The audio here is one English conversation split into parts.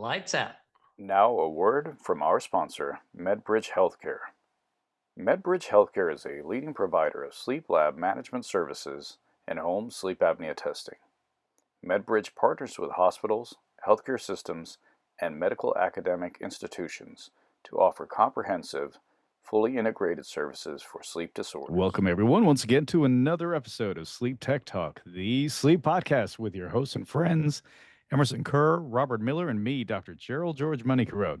Lights out. Now, a word from our sponsor, Medbridge Healthcare. Medbridge Healthcare is a leading provider of sleep lab management services and home sleep apnea testing. Medbridge partners with hospitals, healthcare systems, and medical academic institutions to offer comprehensive, fully integrated services for sleep disorders. Welcome, everyone, once again to another episode of SleepTech Talk, the sleep podcast with your hosts and friends, Emerson, Kerr, Robert Miller, and me, Dr. Gerald George Mannikarote.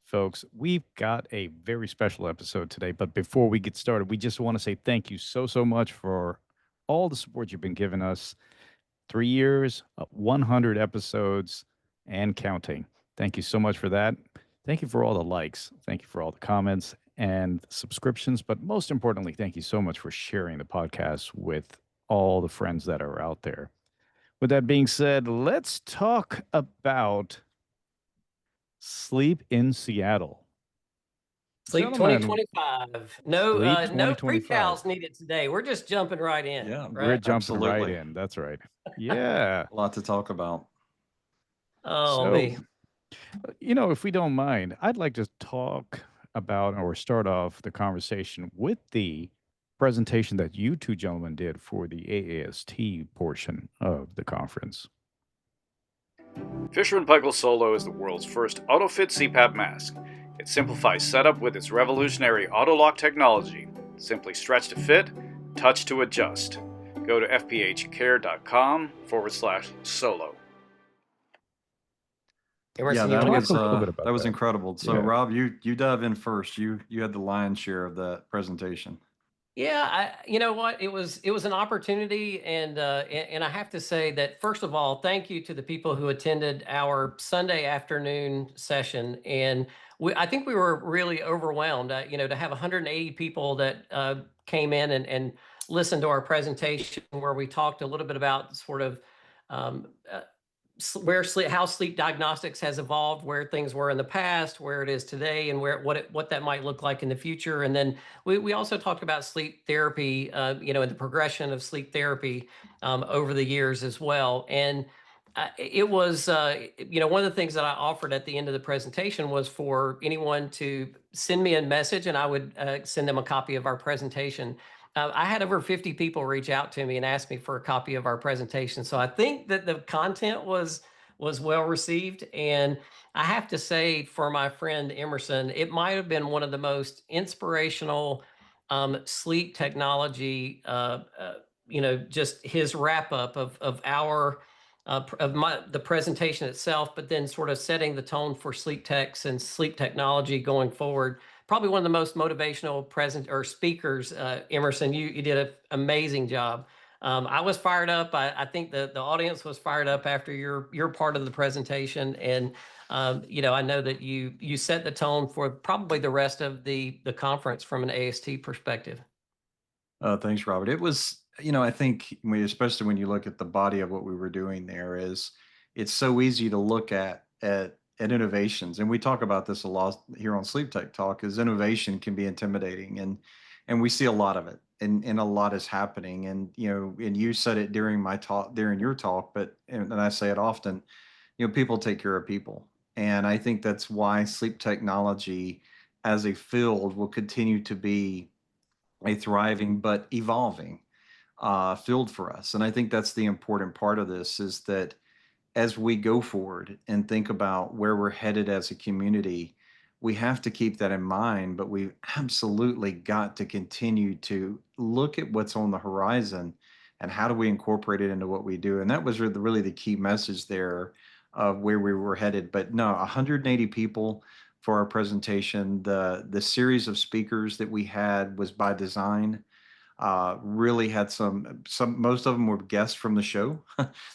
Folks, we've got a very special episode today, but before we get started, we just want to say thank you so much for all the support you've been giving us. 3 years, 100 episodes, and counting. Thank you so much for that. Thank you for all the likes. Thank you for all the comments and subscriptions. But most importantly, thank you so much for sharing the podcast with all the friends that are out there. With that being said, let's talk about sleep in Sleep Gentlemen, 2025. No, Sleep no 2025. pre-cals needed today. We're just jumping right in. Yeah, We're right? jumping right Absolutely. in. That's right. Yeah. A lot to talk about. Oh, So, me. if we don't mind, I'd like to talk about or start off the conversation with the presentation that you two gentlemen did for the AAST portion of the conference. Fisher & Paykel Solo is the world's first auto-fit CPAP mask. It simplifies setup with its revolutionary auto-lock technology. Simply stretch to fit, touch to adjust. Go to fphcare.com/solo. Emerson, Yeah, you that wanna was Talk a little bit about that was that. incredible. So, Yeah. Rob, you dive in first. You had the lion's share of that presentation. Yeah, you know what? It was an opportunity, and I have to say that first of all, thank you to the people who attended our Sunday afternoon session, and I think we were really overwhelmed. To have 180 people that came in and listened to our presentation, where we talked a little bit about sort of um, how sleep diagnostics has evolved, where things were in the past, where it is today, and what that might look like in the future. And then we also talked about sleep therapy, and the progression of sleep therapy over the years as well. And it was, one of the things that I offered at the end of the presentation was for anyone to send me a message, and I would send them a copy of our presentation. I had over 50 people reach out to me and ask me for a copy of our presentation. So I think that the content was well received. And I have to say, for my friend Emerson, it might have been one of the most inspirational sleep technology. Just his wrap up of our the presentation itself, but then sort of setting the tone for sleep techs and sleep technology going forward. Probably one of the most motivational present or speakers. Emerson, you did an amazing job. I was fired up. I think the audience was fired up after your part of the presentation, and I know that you set the tone for probably the rest of the conference from an AST perspective. Thanks, Robert. It was, I think especially when you look at the body of what we were doing there, it's so easy to look at innovations, and we talk about this a lot here on Sleep Tech Talk. Is innovation can be intimidating, and we see a lot of it, and a lot is happening. And and you said it during your talk, but and I say it often. People take care of people, and I think that's why sleep technology as a field will continue to be a thriving but evolving field for us. And I think that's the important part of this, is that as we go forward and think about where we're headed as a community, we have to keep that in mind, but we've absolutely got to continue to look at what's on the horizon and how do we incorporate it into what we do. And that was really the key message there of where we were headed. But no, 180 people for our presentation. The series of speakers that we had was by design. Really had some most of them were guests from the show,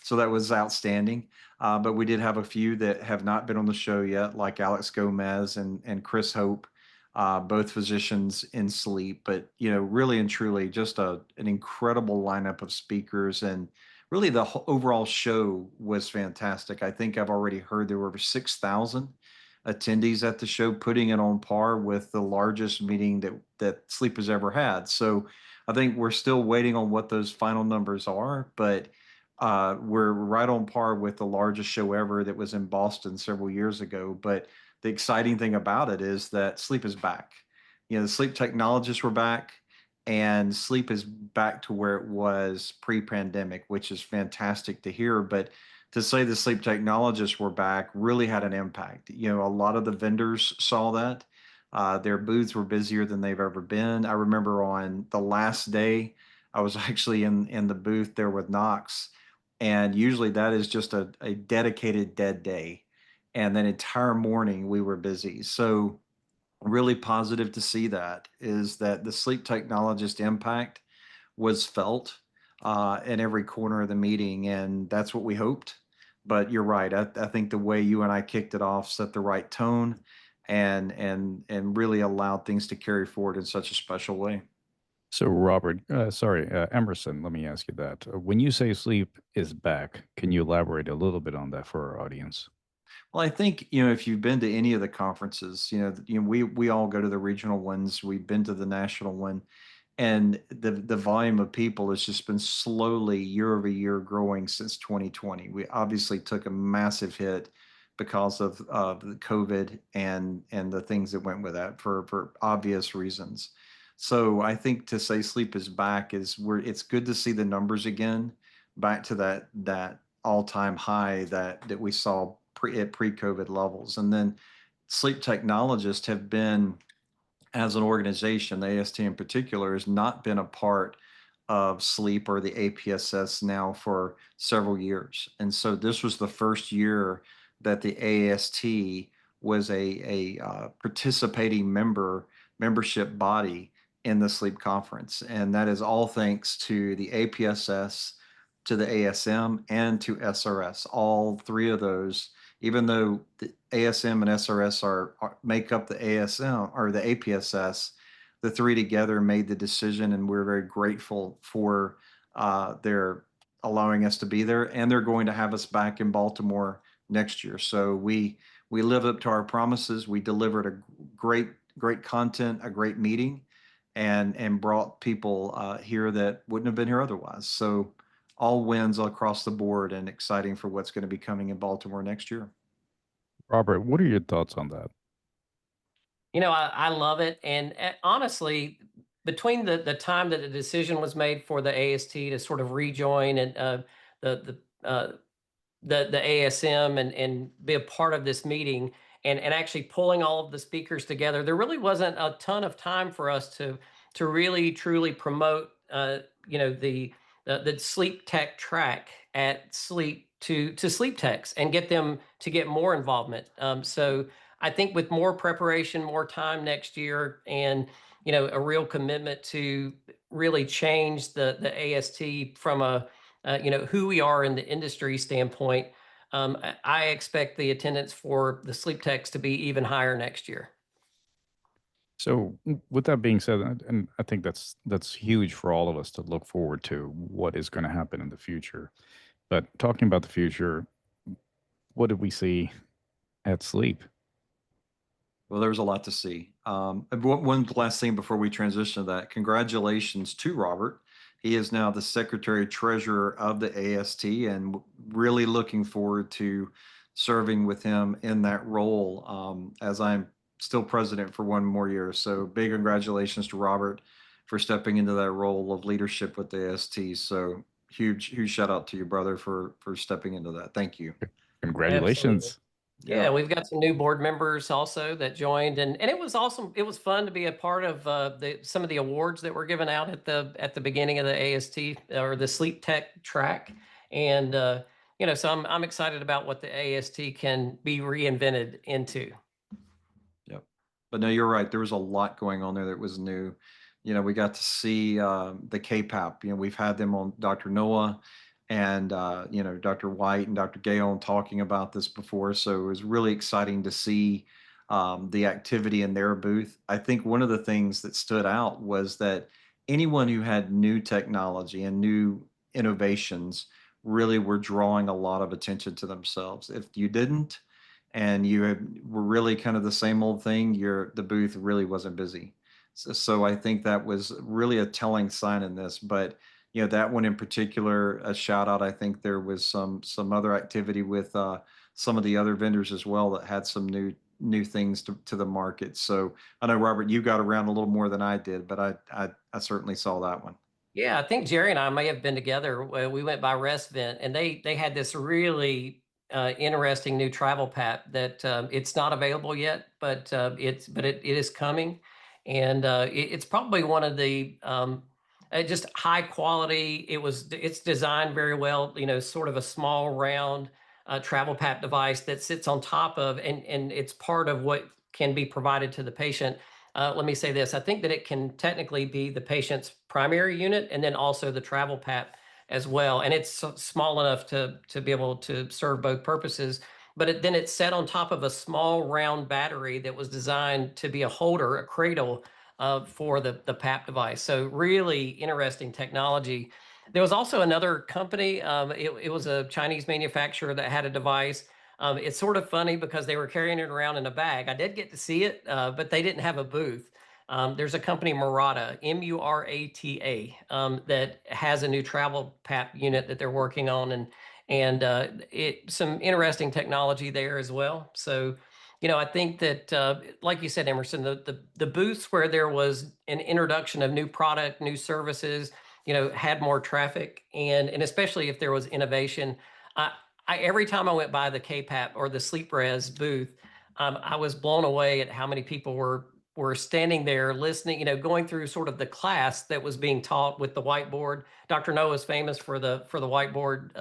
so that was outstanding. But we did have a few that have not been on the show yet, like Alex Gomez and Chris Hope, both physicians in sleep. But really and truly, just an incredible lineup of speakers, and really the overall show was fantastic. I think I've already heard there were over 6,000 attendees at the show, putting it on par with the largest meeting that Sleep has ever had. So I think we're still waiting on what those final numbers are, but we're right on par with the largest show ever that was in Boston several years ago. But the exciting thing about it is that sleep is back. The sleep technologists were back, and sleep is back to where it was pre-pandemic, which is fantastic to hear. But to say the sleep technologists were back really had an impact. A lot of the vendors saw that. Their booths were busier than they've ever been. I remember on the last day, I was actually in the booth there with Knox, and usually that is just a dedicated dead day. And then entire morning we were busy. So really positive to see that is that the sleep technologist impact was felt in every corner of the meeting, and that's what we hoped. But you're right. I think the way you and I kicked it off set the right tone, and really allowed things to carry forward in such a special way. So, Robert, Emerson, let me ask you that. When you say sleep is back, can you elaborate a little bit on that for our audience? Well, I think, if you've been to any of the conferences, we all go to the regional ones. We've been to the national one, and the volume of people has just been slowly year over year growing since 2020. We obviously took a massive hit because of the COVID and the things that went with that for obvious reasons. So I think to say sleep is back it's good to see the numbers again back to that all-time high that we saw at pre-COVID levels. And then sleep technologists have been, as an organization, the AST in particular, has not been a part of sleep or the APSS now for several years. And so this was the first year that the AST was a participating membership body in the sleep conference. And that is all thanks to the APSS, to the ASM, and to SRS. All three of those, even though the ASM and SRS make up the ASM or the APSS, the three together made the decision, and we're very grateful for their allowing us to be there. And they're going to have us back in Baltimore next year. So we lived up to our promises. We delivered a great content, a great meeting, and brought people here that wouldn't have been here otherwise. So all wins across the board, and exciting for what's going to be coming in Baltimore next year. Robert, what are your thoughts on that? I love it. And honestly, between the time that the decision was made for the AST to sort of rejoin and the ASM and be a part of this meeting and actually pulling all of the speakers together, there really wasn't a ton of time for us to really truly promote the sleep tech track at sleep to sleep techs and get them to get more involvement. So I think with more preparation, more time next year, and a real commitment to really change the AST from a who we are in the industry standpoint, I expect the attendance for the sleep techs to be even higher next year. So, with that being said, and I think that's huge for all of us to look forward to what is going to happen in the future. But talking about the future, what did we see at Sleep? Well, there was a lot to see. One last thing before we transition to that, congratulations to Robert. He is now the Secretary Treasurer of the AST, and really looking forward to serving with him in that role, as I'm still president for one more year. So big congratulations to Robert for stepping into that role of leadership with the AST. So huge shout out to you, brother, for stepping into that. Thank you. Congratulations. Yeah, we've got some new board members also that joined, and it was awesome. It was fun to be a part of some of the awards that were given out at the beginning of the AST or the Sleep Tech track, and so I'm excited about what the AST can be reinvented into. Yep. But no, you're right. There was a lot going on there that was new. We got to see the CPAP. We've had them on Dr. Noah and Dr. White and Dr. Gale talking about this before. So it was really exciting to see the activity in their booth. I think one of the things that stood out was that anyone who had new technology and new innovations really were drawing a lot of attention to themselves. If you didn't, and were really kind of the same old thing, the booth really wasn't busy. So I think that was really a telling sign in this. But that one in particular, a shout out. I think there was some other activity with some of the other vendors as well that had some new things to the market. So I know, Robert, you got around a little more than I did, but I certainly saw that one. Yeah, I think Jerry and I may have been together. We went by Resvent, and they had this really interesting new travel PAP that it's not available yet, but it is coming, and it's probably one of the just high quality. It's designed very well. Sort of a small round travel PAP device that sits on top of, and it's part of what can be provided to the patient. Let me say this. I think that it can technically be the patient's primary unit and then also the travel PAP as well. And it's small enough to be able to serve both purposes. But then it's set on top of a small round battery that was designed to be a holder, a cradle for the PAP device. So really interesting technology. There was also another company. It was a Chinese manufacturer that had a device. It's sort of funny because they were carrying it around in a bag. I did get to see it, but they didn't have a booth. There's a company, Murata, Murata, that has a new travel PAP unit that they're working on, and some interesting technology there as well. So, I think that, like you said, Emerson, the booths where there was an introduction of new product, new services, had more traffic, and especially if there was innovation. Every time I went by the KPAP or the SleepRes booth, I was blown away at how many people were standing there listening, going through sort of the class that was being taught with the whiteboard. Dr. Noah is famous for the whiteboard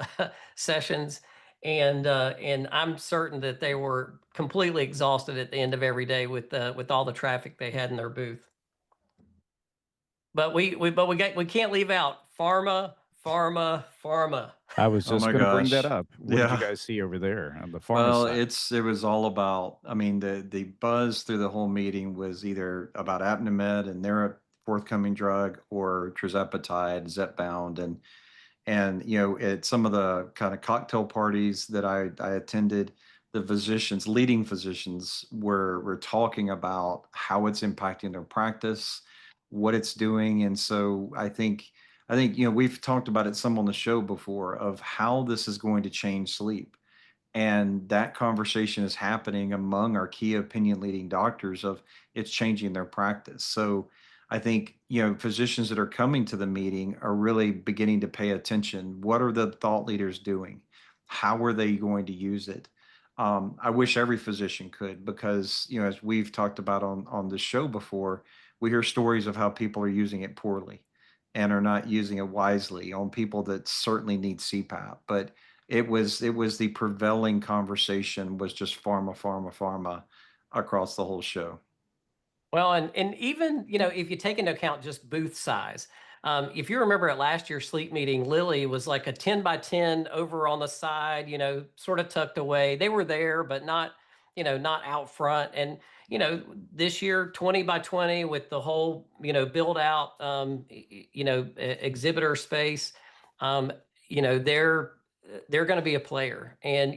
sessions, and I'm certain that they were completely exhausted at the end of every day with all the traffic they had in their booth. But we can't leave out pharma, pharma, pharma. I was Oh just my going to bring that gosh. up. What did you Yeah. guys see over there on the pharma Well, side? it was all about, I mean, the buzz through the whole meeting was either about Apnimed and their forthcoming drug, or tirzepatide, Zepbound, and at some of the kind of cocktail parties that I attended, the physicians, leading physicians, were talking about how it's impacting their practice, what it's doing. And so I think we've talked about it some on the show before, of how this is going to change sleep, and that conversation is happening among our key opinion leading doctors, of it's changing their practice. So I think physicians that are coming to the meeting are really beginning to pay attention. What are the thought leaders doing? How are they going to use it? I wish every physician could, because as we've talked about on the show before, we hear stories of how people are using it poorly and are not using it wisely, on people that certainly need CPAP. But it was the prevailing conversation was just pharma, pharma, pharma across the whole show. Well, and even, if you take into account just booth size, if you remember at last year's sleep meeting, Lilly was like a 10 by 10 over on the side, sort of tucked away. They were there, but not out front. And, this year, 20 by 20 with the whole, build out, exhibitor space, um, they're going to be a player. And,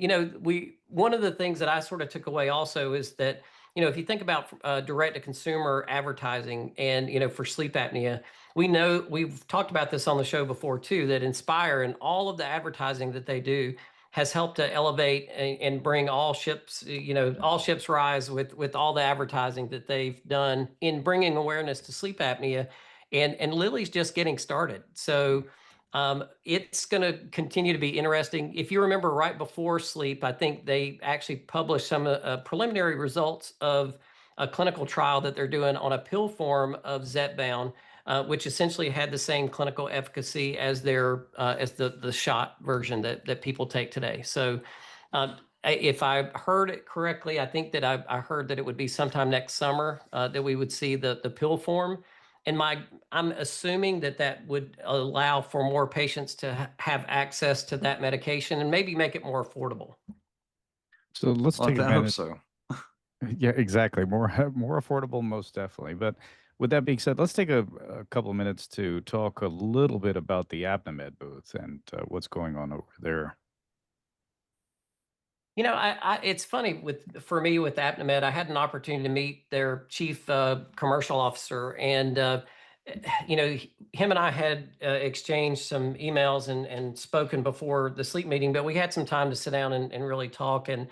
one of the things that I sort of took away also is that, if you think about direct to consumer advertising and, for sleep apnea, we know we've talked about this on the show before too, that Inspire and all of the advertising that they do has helped to elevate and bring all ships rise with all the advertising that they've done in bringing awareness to sleep apnea. And Lilly's just getting started. So it's going to continue to be interesting. If you remember, right before sleep, I think they actually published some preliminary results of a clinical trial that they're doing on a pill form of Zepbound, which essentially had the same clinical efficacy as as the shot version that people take today. So, if I heard it correctly, I think that I heard that it would be sometime next summer that we would see the pill form. And I'm assuming that would allow for more patients to have access to that medication and maybe make it more affordable. So let's Well, take a I hope minute. so. Yeah, exactly. More more affordable, most definitely. But with that being said, let's take a couple of minutes to talk a little bit about the ApneMed booth and what's going on over there. It's funny for me with ApneMed, I had an opportunity to meet their chief commercial officer, and him and I had exchanged some emails and spoken before the sleep meeting, but we had some time to sit down and really talk. And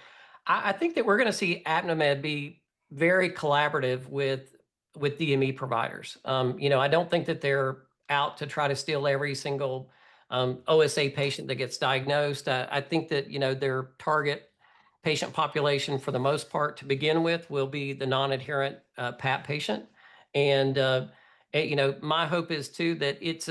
I think that we're going to see ApneaMed be very collaborative with DME providers. I don't think that they're out to try to steal every single OSA patient that gets diagnosed. I think that their target patient population, for the most part, to begin with, will be the non-adherent PAP patient, and my hope is too that it's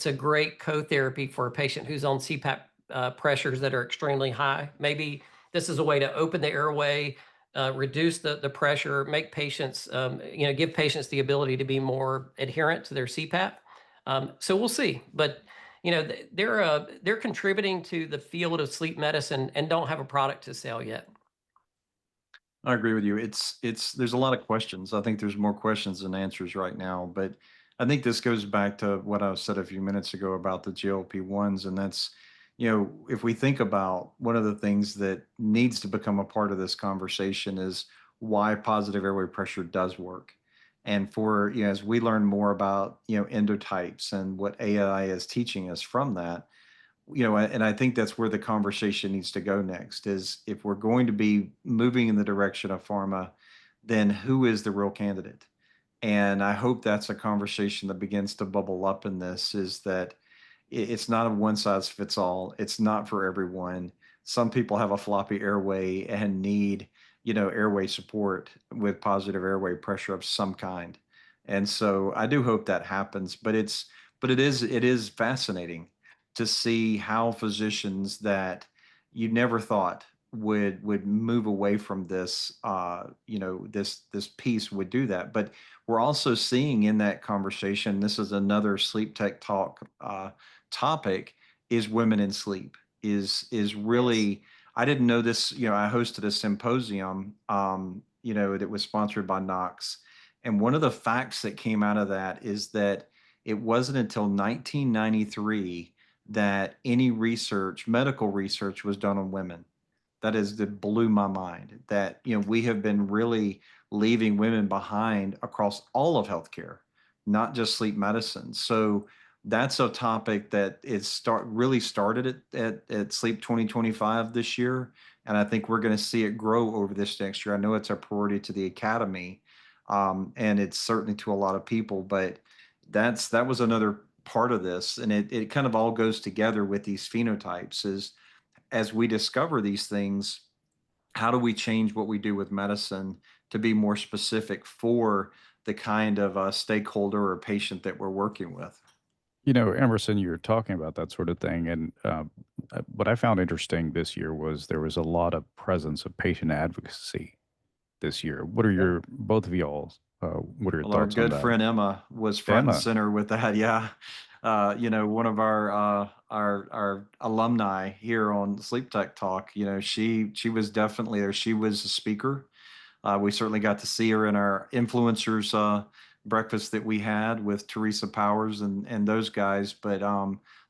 a great co-therapy for a patient who's on CPAP pressures that are extremely high. Maybe this is a way to open the airway, reduce the pressure, make patients, give patients the ability to be more adherent to their CPAP. So we'll see, but they're contributing to the field of sleep medicine and don't have a product to sell yet. I agree with you. There's a lot of questions. I think there's more questions than answers right now, but I think this goes back to what I said a few minutes ago about the GLP-1s, and that's, if we think about one of the things that needs to become a part of this conversation is why positive airway pressure does work. And for, as we learn more about, endotypes and what AI is teaching us from that, and I think that's where the conversation needs to go next is if we're going to be moving in the direction of pharma, then who is the real candidate? And I hope that's a conversation that begins to bubble up in this is that it's not a one size fits all. It's not for everyone. Some people have a floppy airway and need, airway support with positive airway pressure of some kind. And so I do hope that happens, but it is fascinating to see how physicians that you never thought would move away from this this piece would do that. But we're also seeing in that conversation, this is another SleepTech Talk topic, is women in sleep is really, I didn't know this. I hosted a symposium that was sponsored by Knox, and one of the facts that came out of that is that it wasn't until 1993 that any research, medical research, was done on women. That blew my mind that, we have been really leaving women behind across all of healthcare, not just sleep medicine. So that's a topic that really started at Sleep 2025 this year. And I think we're going to see it grow over this next year. I know it's a priority to the academy, and it's certainly to a lot of people, but that was another part of this. And it kind of all goes together with these phenotypes is as we discover these things, how do we change what we do with medicine to be more specific for the kind of stakeholder or patient that we're working with? Emerson, you're talking about that sort of thing. And what I found interesting this year was there was a lot of presence of patient advocacy this year. What are both of y'all, what are your Well, our thoughts on good that? friend Emma was front and Emma. center with that. Yeah. One of our alumni here on Sleep Tech Talk, she was definitely there. She was a speaker. We certainly got to see her in our influencers breakfast that we had with Teresa Powers and those guys. But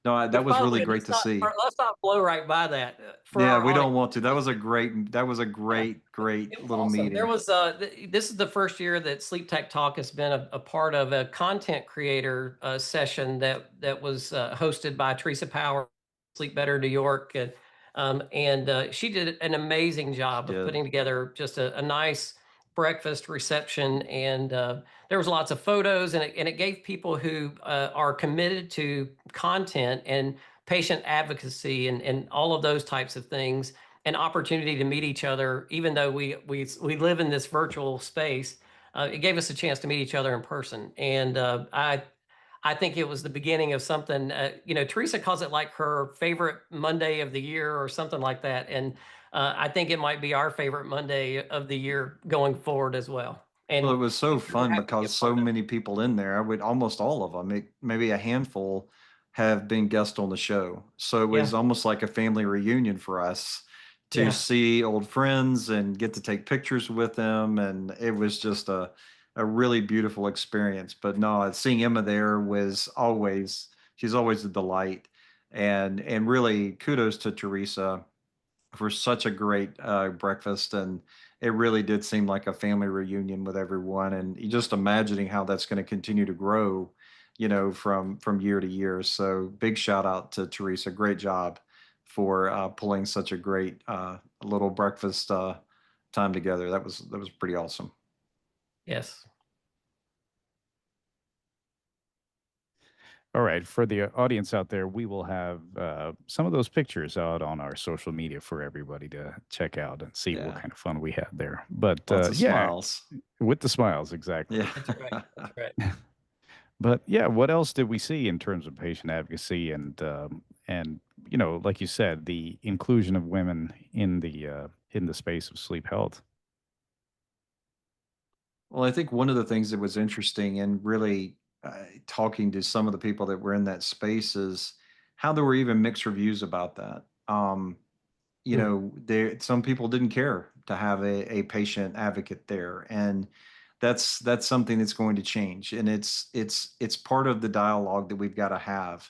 no, that Which, was by the really way, great to see. let's not blow right by that for Yeah, our we audience. don't want to. That was a great It was little awesome. There meeting. was this is the first year that Sleep Tech Talk has been a part of a content creator session that was hosted by Teresa Power, Sleep Better New York, and she did an amazing job of Did. putting together just a nice breakfast reception, and there was lots of photos, and it gave people who are committed to content and patient advocacy and all of those types of things an opportunity to meet each other, even though we live in this virtual space. It gave us a chance to meet each other in person, and I think it was the beginning of something. Teresa calls it like her favorite Monday of the year or something like that, and I think it might be our favorite Monday of the year going forward as well. Well, And it was so we're fun happy to be a because so part of it. many people in there, I would almost all of them, maybe a handful have been guests on the show. So it was Yeah, almost like a family reunion for us to yeah. see old friends and get to take pictures with them. And it was just a really beautiful experience. But no, seeing Emma there she's always a delight. And really kudos to Teresa for such a great breakfast. And it really did seem like a family reunion with everyone. And just imagining how that's going to continue to grow from year to year. So big shout out to Teresa. Great job for pulling such a great little breakfast time together. That was pretty awesome. Yes. All right, for the audience out there, we will have some of those pictures out on our social media for everybody to check out and see what Yeah. kind of fun we had there. But Lots of yeah, smiles. with the smiles, exactly. Yeah. That's right. That's right. But yeah, what else did we see in terms of patient advocacy and like you said, the inclusion of women in the space of sleep health? Well, I think one of the things that was interesting and really talking to some of the people that were in that space is how there were even mixed reviews about that. Hmm. There some people didn't care to have a patient advocate there, and that's something that's going to change. And it's part of the dialogue that we've got to have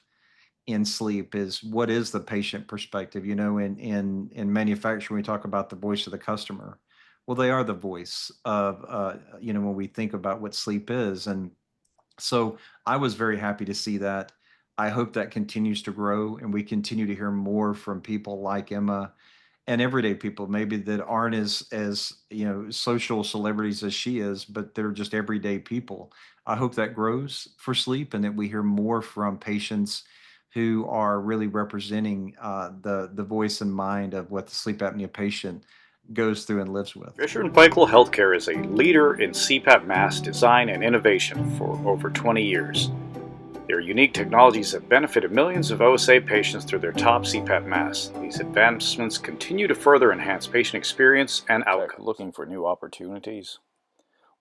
in sleep is what is the patient perspective. In manufacturing we talk about the voice of the customer. Well, they are the voice of when we think about what sleep is. And so I was very happy to see that. I hope that continues to grow and we continue to hear more from people like Emma and everyday people maybe that aren't as social celebrities as she is, but they're just everyday people. I hope that grows for sleep and that we hear more from patients who are really representing the voice and mind of what the sleep apnea patient goes through and lives with. Fisher & Paykel Healthcare is a leader in CPAP mask design and innovation for over 20 years. Their unique technologies have benefited millions of OSA patients through their top CPAP masks. These advancements continue to further enhance patient experience and outcomes. Looking for new opportunities?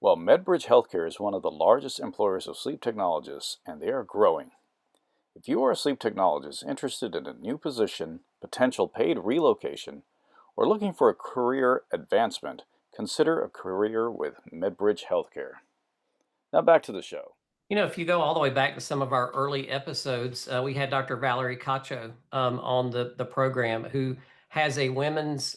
Well, Medbridge Healthcare is one of the largest employers of sleep technologists, and they are growing. If you are a sleep technologist interested in a new position, potential paid relocation, or looking for a career advancement, consider a career with Medbridge Healthcare. Now back to the show. If you go all the way back to some of our early episodes, we had Dr. Valerie Cacho on the program, who has a women's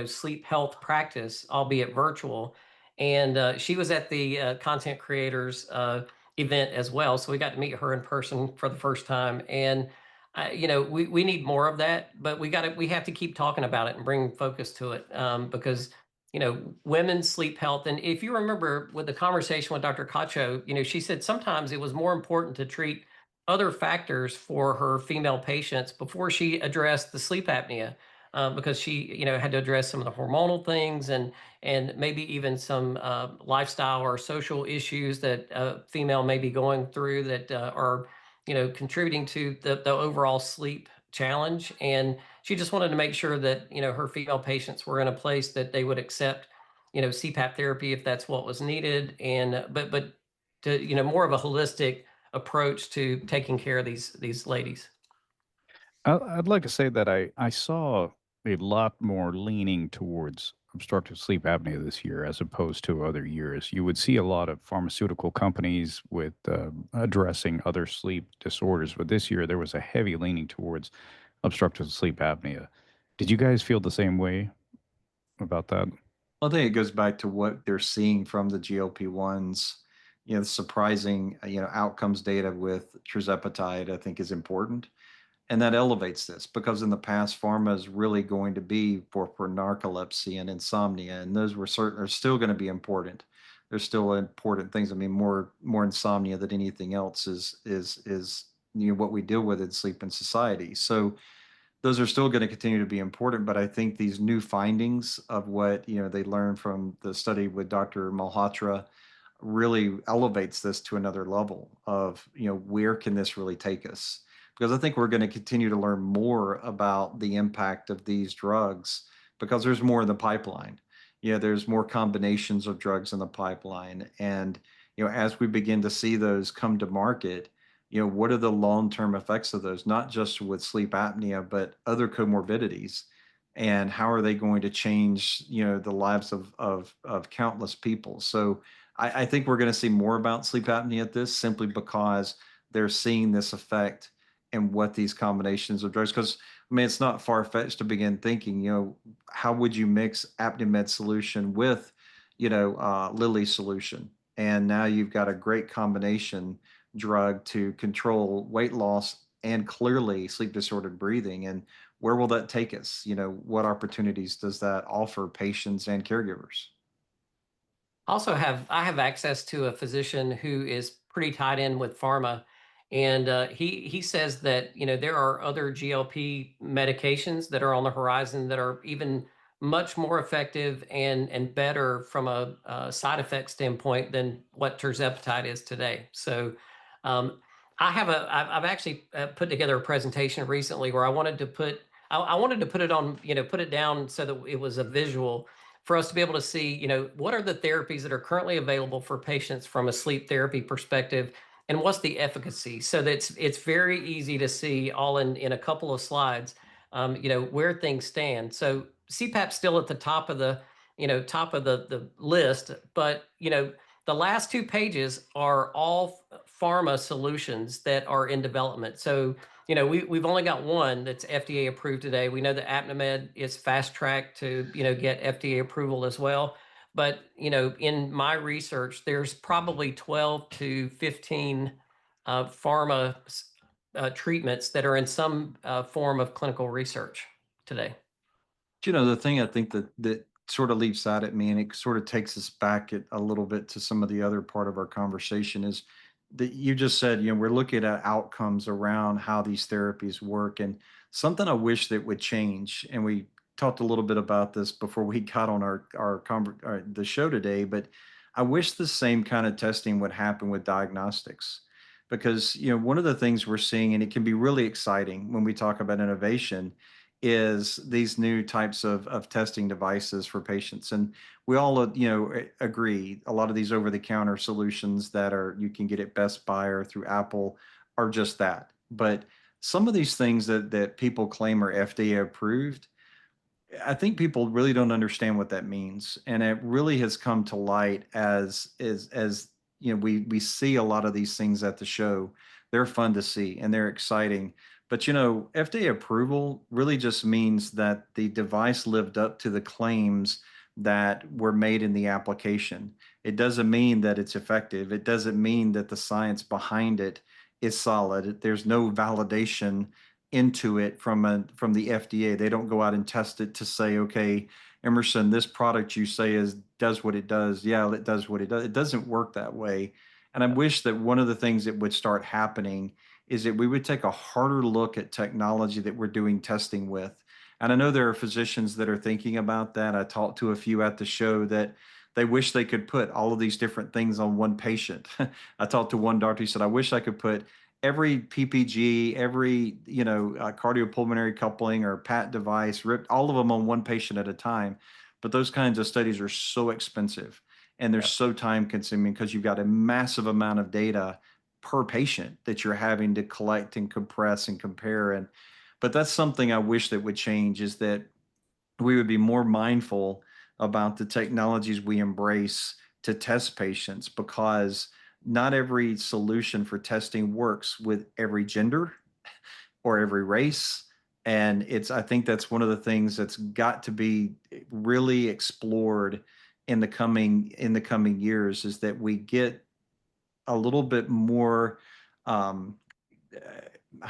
sleep health practice, albeit virtual, and she was at the content creators event as well. So we got to meet her in person for the first time, and we need more of that, but we have to keep talking about it and bring focus to it, because women's sleep health. And if you remember with the conversation with Dr. Cacho, she said sometimes it was more important to treat other factors for her female patients before she addressed the sleep apnea, because she, had to address some of the hormonal things and maybe even some lifestyle or social issues that female may be going through that are, contributing to the overall sleep challenge. And she just wanted to make sure that her female patients were in a place that they would accept CPAP therapy if that's what was needed, and but to more of a holistic approach to taking care of these ladies. I'd like to say that I saw a lot more leaning towards obstructive sleep apnea this year as opposed to other years. You would see a lot of pharmaceutical companies with addressing other sleep disorders, but this year there was a heavy leaning towards obstructive sleep apnea. Did you guys feel the same way about that? I think it goes back to what they're seeing from the GLP-1s. The surprising, outcomes data with tirzepatide, I think, is important. And that elevates this because in the past, pharma is really going to be for narcolepsy and insomnia, and those are still going to be important. They're still important things. I mean, more insomnia than anything else is what we deal with in sleep in society. So those are still going to continue to be important, but I think these new findings of what they learned from the study with Dr. Malhotra really elevates this to another level of where can this really take us, because I think we're going to continue to learn more about the impact of these drugs because there's more in the pipeline. There's more combinations of drugs in the pipeline, and as we begin to see those come to market, what are the long-term effects of those, not just with sleep apnea, but other comorbidities, and how are they going to change, the lives of countless people. So I think we're going to see more about sleep apnea at this simply because they're seeing this effect and what these combinations of drugs, because I mean, it's not far-fetched to begin thinking, how would you mix Apnimed solution with, Lilly solution? And now you've got a great combination drug to control weight loss and clearly sleep disordered breathing. And where will that take us? What opportunities does that offer patients and caregivers? I have access to a physician who is pretty tied in with pharma, and he says that there are other GLP medications that are on the horizon that are even much more effective and better from a, side effect standpoint than what tirzepatide is today. So um, I've actually put together a presentation recently where I wanted to put it on, put it down so that it was a visual for us to be able to see, what are the therapies that are currently available for patients from a sleep therapy perspective, and what's the efficacy. So that's it's very easy to see all in a couple of slides, where things stand. So CPAP's still at the top of the list, but the last two pages are all pharma solutions that are in development. So we've only got one that's FDA approved today. We know that ApneaMed is fast tracked to, get FDA approval as well. But, in my research, there's probably 12 to 15 pharma treatments that are in some form of clinical research today. The thing I think that sort of leaps out at me, and it sort of takes us back a little bit to some of the other part of our conversation, is that you just said, we're looking at outcomes around how these therapies work, and something I wish that would change. And we talked a little bit about this before we got on the show today, but I wish the same kind of testing would happen with diagnostics. Because one of the things we're seeing, and it can be really exciting when we talk about innovation, is these new types of testing devices for patients. And we all, agree a lot of these over-the-counter solutions that you can get at Best Buy or through Apple are just that. But some of these things that people claim are FDA approved, I think people really don't understand what that means. And it really has come to light as we see a lot of these things at the show. They're fun to see and they're exciting. But FDA approval really just means that the device lived up to the claims that were made in the application. It doesn't mean that it's effective. It doesn't mean that the science behind it is solid. There's no validation into it from the FDA. They don't go out and test it to say, okay, Emerson, this product you say does what it does. Yeah, it does what it does. It doesn't work that way. And I wish that one of the things that would start happening is that we would take a harder look at technology that we're doing testing with. And I know there are physicians that are thinking about that. I talked to a few at the show that they wish they could put all of these different things on one patient. I talked to one doctor, he said, I wish I could put every PPG, every cardiopulmonary coupling or PAT device, ripped all of them on one patient at a time. But those kinds of studies are so expensive and they're so time consuming because you've got a massive amount of data per patient that you're having to collect and compress and compare. But that's something I wish that would change, is that we would be more mindful about the technologies we embrace to test patients, because not every solution for testing works with every gender or every race. And I think that's one of the things that's got to be really explored in the coming years, is that we get a little bit more, I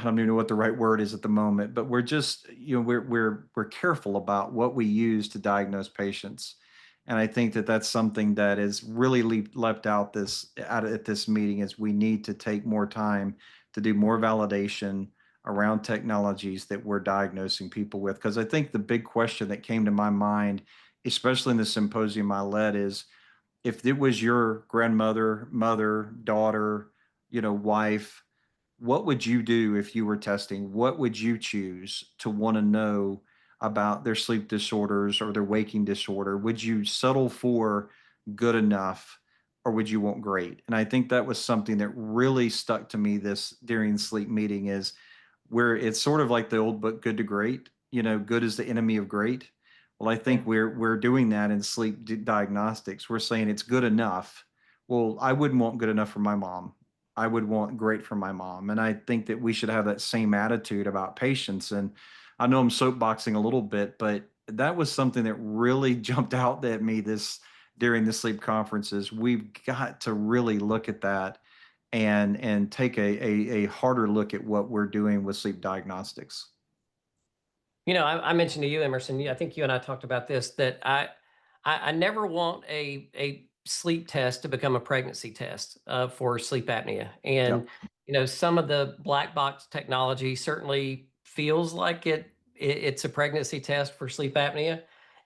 don't even know what the right word is at the moment, but we're just, we're careful about what we use to diagnose patients. And I think that that's something that is really left out at this meeting, is we need to take more time to do more validation around technologies that we're diagnosing people with. Because I think the big question that came to my mind, especially in the symposium I led, is if it was your grandmother, mother, daughter, wife, what would you do if you were testing? What would you choose to want to know about their sleep disorders or their waking disorder? Would you settle for good enough, or would you want great? And I think that was something that really stuck to me during the sleep meeting, is where it's sort of like the old book, Good to Great, good is the enemy of great. Well, I think we're doing that in sleep diagnostics. We're saying it's good enough. Well, I wouldn't want good enough for my mom. I would want great for my mom. And I think that we should have that same attitude about patients. And I know I'm soapboxing a little bit, but that was something that really jumped out at me during the sleep conferences. We've got to really look at that and take a harder look at what we're doing with sleep diagnostics. I mentioned to you, Emerson, I think you and I talked about this, that I never want a sleep test to become a pregnancy test for sleep apnea. And, Yep. some of the black box technology certainly feels like it's a pregnancy test for sleep apnea.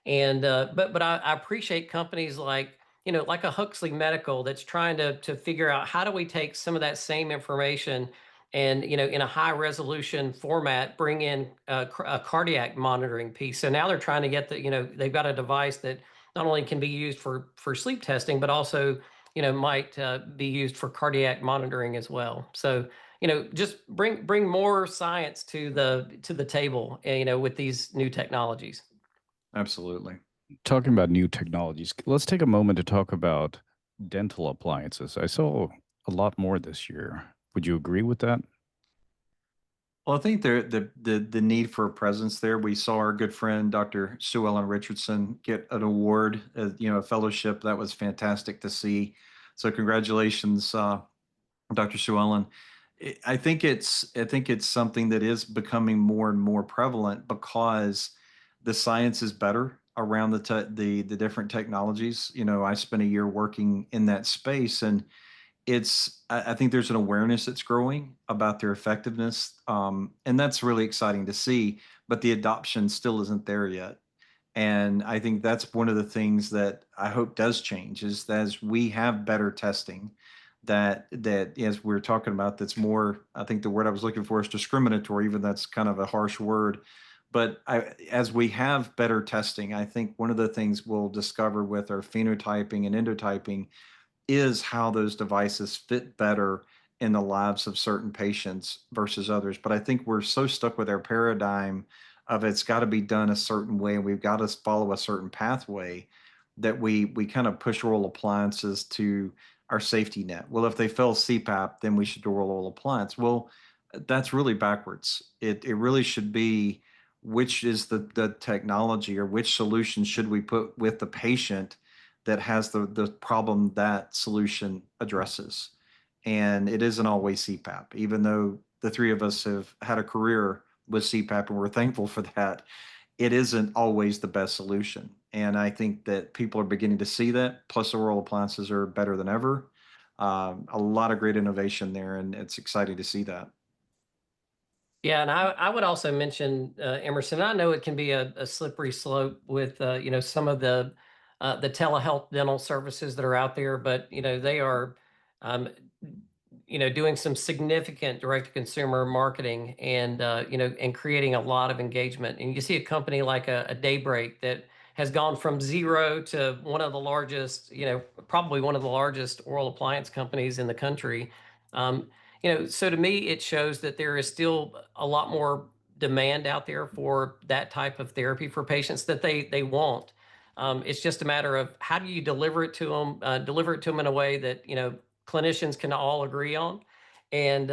And, but I appreciate companies like a Huxley Medical that's trying to figure out how do we take some of that same information and in a high resolution format bring in a cardiac monitoring piece. So now they're trying to get they've got a device that not only can be used for sleep testing but also might be used for cardiac monitoring as well. So just bring more science to the table, with these new technologies. Absolutely. Talking about new technologies, let's take a moment to talk about dental appliances. I saw a lot more this year. Would you agree with that? Well, I think the need for a presence there. We saw our good friend Dr. Sue Ellen Richardson get an award, a fellowship. That was fantastic to see. So congratulations, Dr. Sue Ellen. I think it's something that is becoming more and more prevalent because the science is better around the different technologies. I spent a year working in that space, and I think there's an awareness that's growing about their effectiveness, and that's really exciting to see. But the adoption still isn't there yet, and I think that's one of the things that I hope does change is that as we have better testing, that as we're talking about, that's more. I think the word I was looking for is discriminatory, even that's kind of a harsh word. But as we have better testing, I think one of the things we'll discover with our phenotyping and endotyping is how those devices fit better in the lives of certain patients versus others. But I think we're so stuck with our paradigm of it's got to be done a certain way, and we've got to follow a certain pathway that we kind of push oral appliances to our safety net. Well, if they fail CPAP, then we should do oral appliance. Well, that's really backwards. It really should be which is the technology or which solution should we put with the patient that has the problem that solution addresses. And it isn't always CPAP, even though the three of us have had a career with CPAP and we're thankful for that. It isn't always the best solution. And I think that people are beginning to see that. Plus, oral appliances are better than ever. A lot of great innovation there, and it's exciting to see that. Yeah, and I would also mention, Emerson. I know it can be a slippery slope with some of the telehealth dental services that are out there, but they are um, doing some significant direct to consumer marketing and and creating a lot of engagement. And you see a company like a Daybreak that has gone from zero to one of the largest, probably one of the largest oral appliance companies in the country. Um, so to me, it shows that there is still a lot more demand out there for that type of therapy for patients that they want. It's just a matter of how do you deliver it to them in a way that clinicians can all agree on, and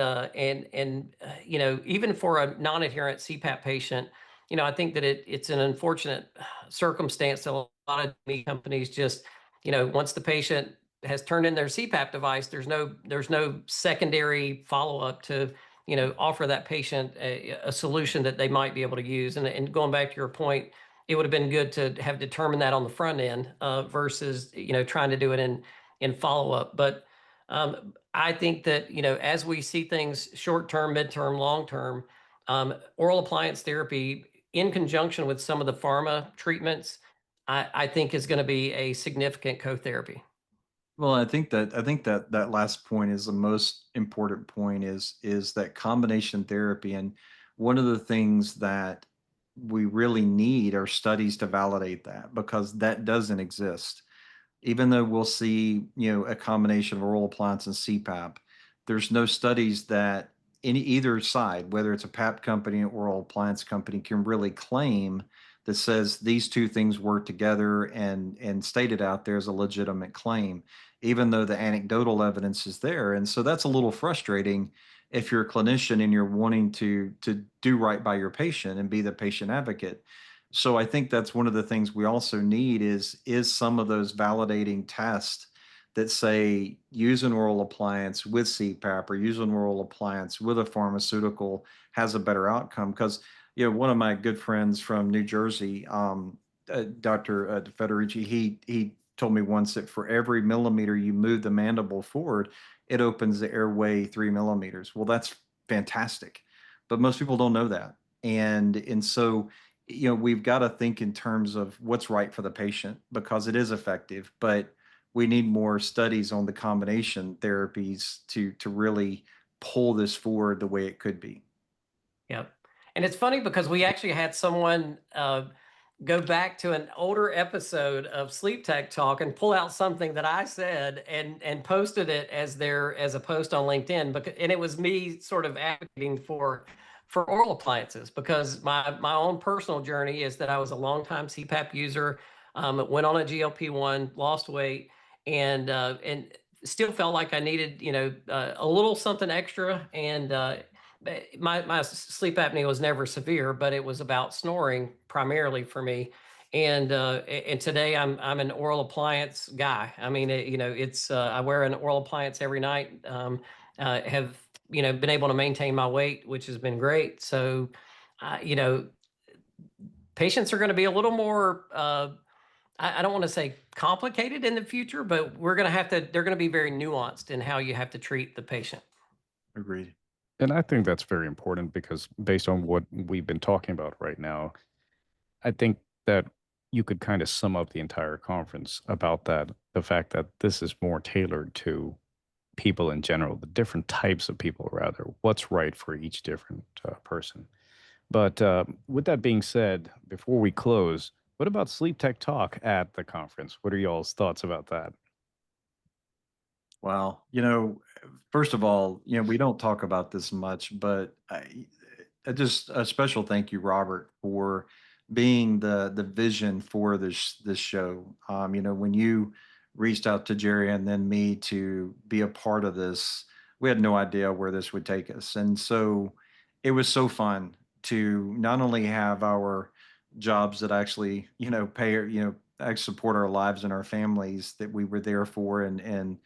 even for a non-adherent CPAP patient, I think that it's an unfortunate circumstance that a lot of me companies just once the patient has turned in their CPAP device, there's no secondary follow-up to offer that patient a solution that they might be able to use. And going back to your point, it would have been good to have determined that on the front end versus trying to do it in follow-up. But I think that as we see things short-term, mid-term, long-term, oral appliance therapy in conjunction with some of the pharma treatments, I think is going to be a significant co-therapy. Well, I think that that last point is the most important point is that combination therapy. And one of the things that we really need are studies to validate that because that doesn't exist. Even though we'll see, a combination of oral appliance and CPAP, there's no studies that any either side, whether it's a PAP company or oral appliance company, can really claim that says these two things work together and stated out there as a legitimate claim, even though the anecdotal evidence is there. And so that's a little frustrating if you're a clinician and you're wanting to do right by your patient and be the patient advocate. So I think that's one of the things we also need is some of those validating tests that say use an oral appliance with CPAP or use an oral appliance with a pharmaceutical has a better outcome. Because one of my good friends from New Jersey, Dr. Federici, he told me once that for every millimeter you move the mandible forward, it opens the airway 3 millimeters. Well, that's fantastic, but most people don't know that, and so we've got to think in terms of what's right for the patient because it is effective, but we need more studies on the combination therapies to really pull this forward the way it could be. Yep. And it's funny because we actually had someone go back to an older episode of SleepTech Talk and pull out something that I said and posted it as a post on LinkedIn. And it was me sort of advocating for oral appliances because my own personal journey is that I was a longtime CPAP user, went on a GLP-1, lost weight, and still felt like I needed a little something extra. And my sleep apnea was never severe, but it was about snoring primarily for me. And today I'm an oral appliance guy. I mean, it's I wear an oral appliance every night. Have been able to maintain my weight, which has been great. So, uh, you know, patients are going to be a little more. I don't want to say complicated in the future, but we're going to have to. They're going to be very nuanced in how you have to treat the patient. Agreed. And I think that's very important because based on what we've been talking about right now, I think that you could kind of sum up the entire conference about that, the fact that this is more tailored to people in general, the different types of people, rather, what's right for each different person. But with that being said, before we close, what about Sleep Tech Talk at the conference? What are y'all's thoughts about that? Wow. First of all, we don't talk about this much, but I just a special thank you, Robert, for being the vision for this show. When you reached out to Jerry and then me to be a part of this, we had no idea where this would take us, and so it was so fun to not only have our jobs that actually pay actually support our lives and our families that we were there for and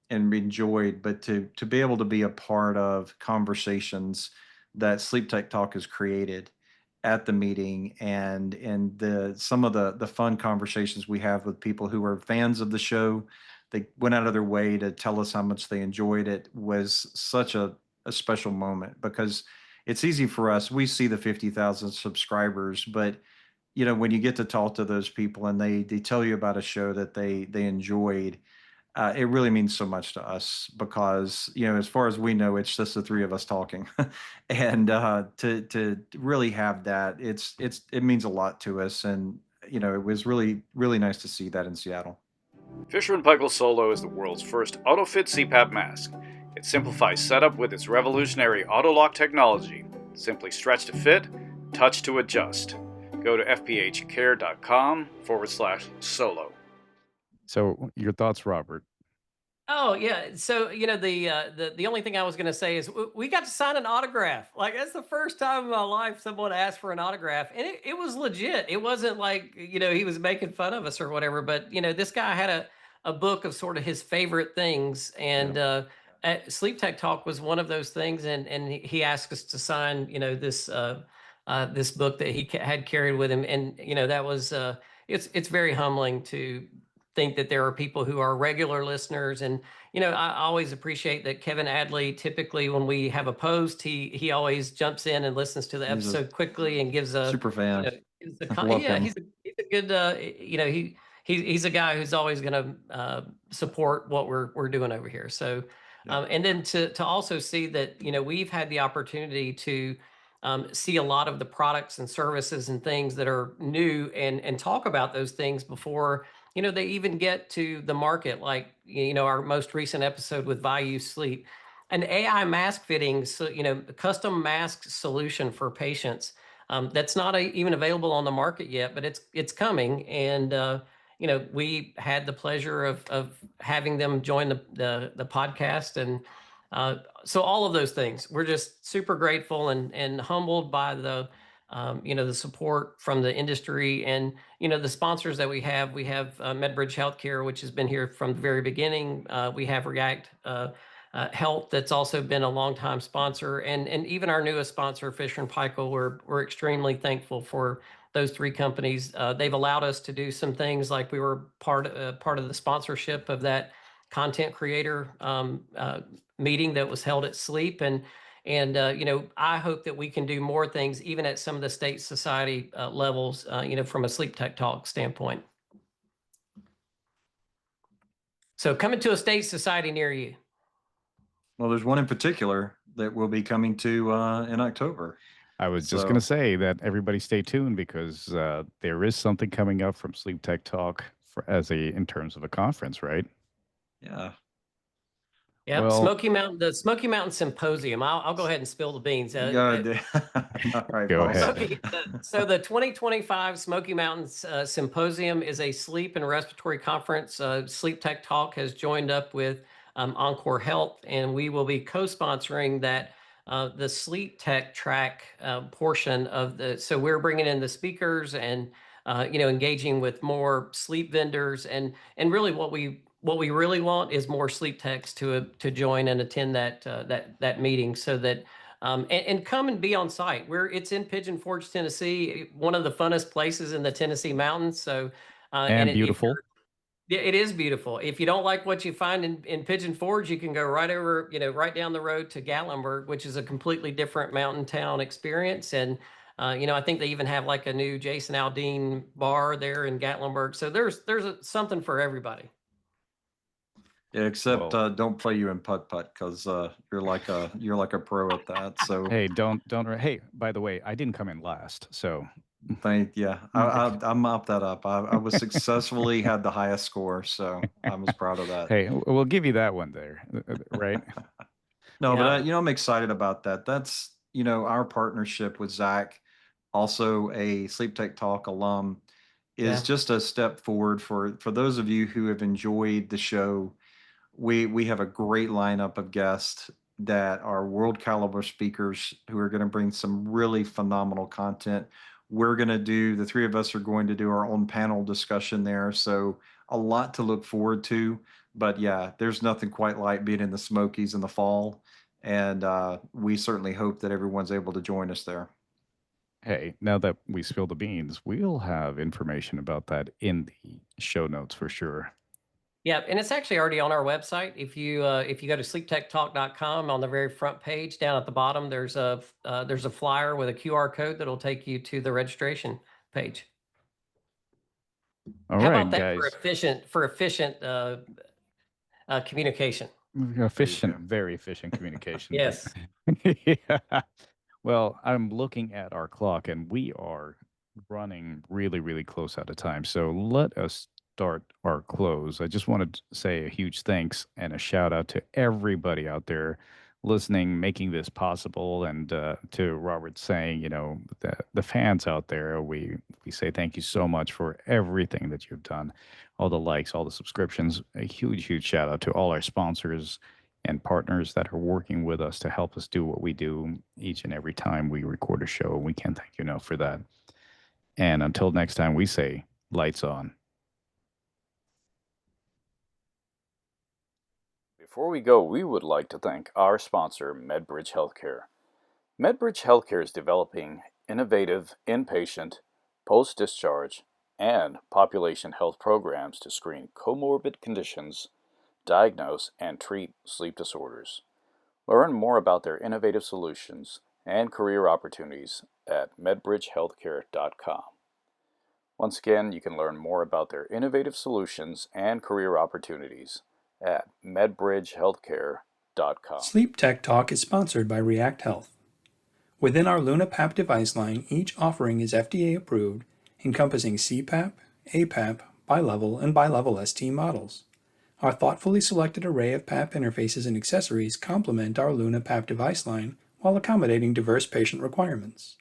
enjoyed, but to be able to be a part of conversations that Sleep Tech Talk has created at the meeting and the some of the fun conversations we have with people who are fans of the show. They went out of their way to tell us how much they enjoyed it was such a special moment because it's easy for us. We see the 50,000 subscribers, but when you get to talk to those people and they tell you about a show that they enjoyed, it really means so much to us because as far as we know it's just the three of us talking and to really have that it means a lot to us, and it was really nice to see that in Seattle. Fisher & Paykel Solo is the world's first auto-fit CPAP mask. It simplifies setup with its revolutionary auto-lock technology. Simply stretch to fit, touch to adjust. Go to fphcare.com/solo. So, your thoughts, Robert? Oh yeah. So the only thing I was going to say is we got to sign an autograph. Like that's the first time in my life someone asked for an autograph, and it was legit. It wasn't like he was making fun of us or whatever. But this guy had a book of sort of his favorite things, and Yeah. Sleep Tech Talk was one of those things, and he asked us to sign this book that he had carried with him, and that was it's very humbling to think that there are people who are regular listeners. And I always appreciate that Kevin Adley, typically when we have a post, he always jumps in and listens to the He's a episode quickly and gives a super fan. gives a Love yeah, him. he's a good he's a guy who's always going to support what we're doing over here. So Yeah. and then to also see that we've had the opportunity to see a lot of the products and services and things that are new and talk about those things before they even get to the market. Like our most recent episode with Value Sleep, an AI mask fitting, so custom mask solution for patients, that's not even available on the market yet, but it's coming. And we had the pleasure of having them join the podcast. And so all of those things, we're just super grateful and humbled by the support from the industry and, the sponsors that we have. We have Medbridge Healthcare, which has been here from the very beginning. We have React Health, that's also been a longtime sponsor, and even our newest sponsor, Fisher and Paykel. We're extremely thankful for those three companies. They've allowed us to do some things, like we were part of the sponsorship of that content creator meeting that was held at Sleep, and I hope that we can do more things, even at some of the state society levels, from a SleepTech Talk standpoint. So coming to a state society near you. Well, there's one in particular that will be coming to in October. I was just going to say that everybody stay tuned, because there is something coming up from SleepTech Talk in terms of a conference, right? Yeah. Yeah, Well, the Smoky Mountain Symposium. I'll go ahead and spill the beans. All right, Go boss. ahead. So the 2025 Smoky Mountains Symposium is a sleep and respiratory conference. SleepTech Talk has joined up with Encore Health, and we will be co-sponsoring that, the sleep tech track portion of the. So we're bringing in the speakers and engaging with more sleep vendors, and really what we really want is more sleep techs to join and attend that meeting, so that and come and be on site. It's in Pigeon Forge, Tennessee, one of the funnest places in the Tennessee mountains. So and beautiful. Yeah, it is beautiful. If you don't like what you find in Pigeon Forge, you can go right over, right down the road to Gatlinburg, which is a completely different mountain town experience. And I think they even have like a new Jason Aldean bar there in Gatlinburg. So there's something for everybody. Yeah, except don't play you in putt-putt, because you're like a pro at that. So Hey, don't. Hey, by the way, I didn't come in last, so I'll mop that up. I was successfully had the highest score, so I was proud of that. hey, we'll give you that one there, right? No, Yeah. but I'm excited about that. That's our partnership with Zach, also a SleepTech Talk alum, is Yeah. just a step forward for those of you who have enjoyed the show. We have a great lineup of guests that are world caliber speakers who are going to bring some really phenomenal content. The three of us are going to do our own panel discussion there. So a lot to look forward to. But yeah, there's nothing quite like being in the Smokies in the fall. And we certainly hope that everyone's able to join us there. Hey, now that we spill the beans, we'll have information about that in the show notes for sure. Yeah, and it's actually already on our website. If you go to sleeptechtalk.com, on the very front page down at the bottom, there's a flyer with a QR code that'll take you to the registration page. All How right, about that guys. for efficient communication? Very efficient communication. Yes. Yeah. Well, I'm looking at our clock, and we are running really, really close out of time. So let us start our close. I just wanted to say a huge thanks and a shout out to everybody out there listening, making this possible, and to Robert saying, the fans out there, we say thank you so much for everything that you've done, all the likes, all the subscriptions. A huge, huge shout out to all our sponsors and partners that are working with us to help us do what we do each and every time we record a show. We can't thank you enough for that. And until next time, we say lights on. Before we go, we would like to thank our sponsor, Medbridge Healthcare. Medbridge Healthcare is developing innovative inpatient, post-discharge, and population health programs to screen comorbid conditions, diagnose and treat sleep disorders. Learn more about their innovative solutions and career opportunities at medbridgehealthcare.com. Once again, you can learn more about their innovative solutions and career opportunities at medbridgehealthcare.com. SleepTech Talk is sponsored by React Health. Within our LunaPAP device line, each offering is FDA approved, encompassing CPAP, APAP, bilevel, and bilevel ST models. Our thoughtfully selected array of PAP interfaces and accessories complement our LunaPAP device line while accommodating diverse patient requirements.